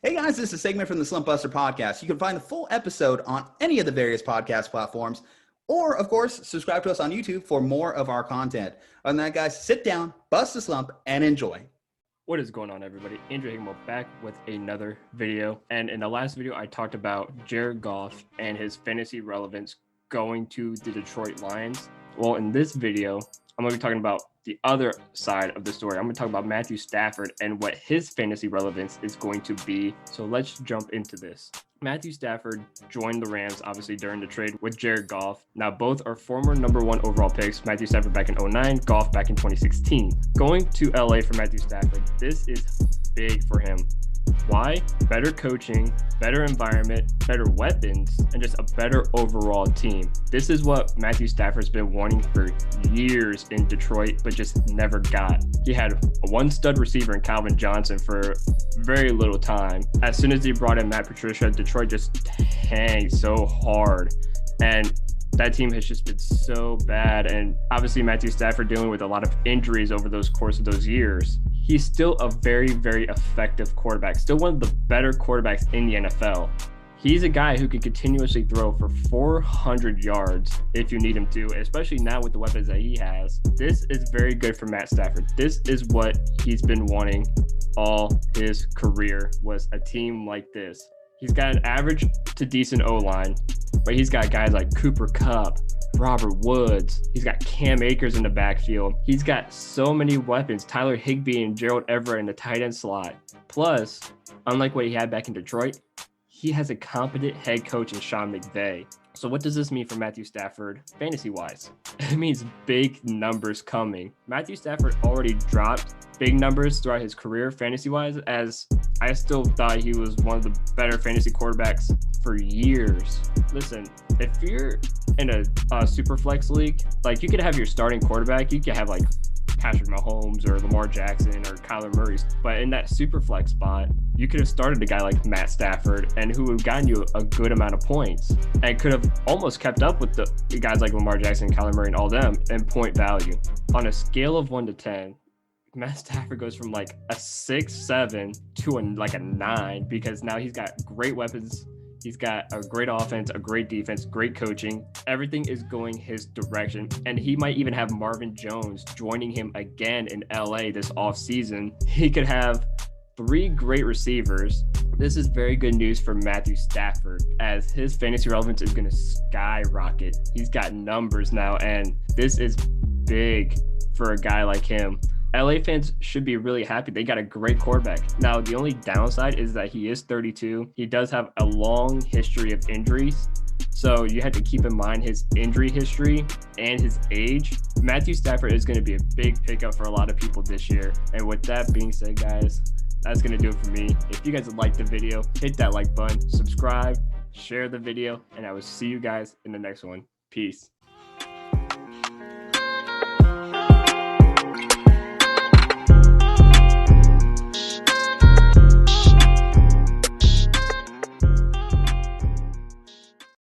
Hey guys, this is a segment from the Slumpbuster podcast. You can find the full episode on any of the various podcast platforms, or of course, subscribe to us on YouTube for more of our content. Other than that, guys, sit down, bust a slump, and enjoy. What is going on, everybody? Andrew Hagenbaugh back with another video. And in the last video, I talked about Jared Goff and his fantasy relevance going to the Detroit Lions. Well, in this video, I'm going to be talking about the other side of the story. I'm going to talk about Matthew Stafford and what his fantasy relevance is going to be. So let's jump into this. Matthew Stafford joined the Rams, obviously, during the trade with Jared Goff. Now, both are former number one overall picks. Matthew Stafford back in 2009, Goff back in 2016. Going to LA for Matthew Stafford, this is big for him. Why? Better coaching, better environment, better weapons, and just a better overall team. This is what Matthew Stafford's been wanting for years in Detroit, but just never got. He had a one stud receiver in Calvin Johnson for very little time. As soon as he brought in Matt Patricia, Detroit just tanked so hard. And that team has just been so bad. And obviously Matthew Stafford dealing with a lot of injuries over those course of those years. He's still a very, very effective quarterback, still one of the better quarterbacks in the NFL. He's a guy who could continuously throw for 400 yards if you need him to, especially now with the weapons that he has. This is very good for Matt Stafford. This is what he's been wanting all his career, was a team like this. He's got an average to decent O-line, but he's got guys like Kupp, Robert Woods. He's got Cam Akers in the backfield. He's got so many weapons. Tyler Higbee and Gerald Everett in the tight end slot. Plus, unlike what he had back in Detroit, he has a competent head coach in Sean McVay. So what does this mean for Matthew Stafford fantasy-wise? It means big numbers coming. Matthew Stafford already dropped big numbers throughout his career fantasy-wise, as I still thought he was one of the better fantasy quarterbacks for years. Listen, if you're in a super flex league, like, you could have your starting quarterback, you could have like Patrick Mahomes or Lamar Jackson or Kyler Murray, but in that super flex spot, you could have started a guy like Matt Stafford, and who would have gotten you a good amount of points and could have almost kept up with the guys like Lamar Jackson, Kyler Murray, and all them in point value. On a scale of 1 to 10, Matt Stafford goes from like a 6-7 to like a 9, because now he's got great weapons. He's got a great offense, a great defense, great coaching. Everything is going his direction. And he might even have Marvin Jones joining him again in LA this offseason. He could have 3 great receivers. This is very good news for Matthew Stafford, as his fantasy relevance is going to skyrocket. He's got numbers now, and this is big for a guy like him. LA fans should be really happy. They got a great quarterback. Now, the only downside is that he is 32. He does have a long history of injuries, so you have to keep in mind his injury history and his age. Matthew Stafford is going to be a big pickup for a lot of people this year. And with that being said, guys, that's going to do it for me. If you guys liked the video, hit that like button, subscribe, share the video, and I will see you guys in the next one. Peace.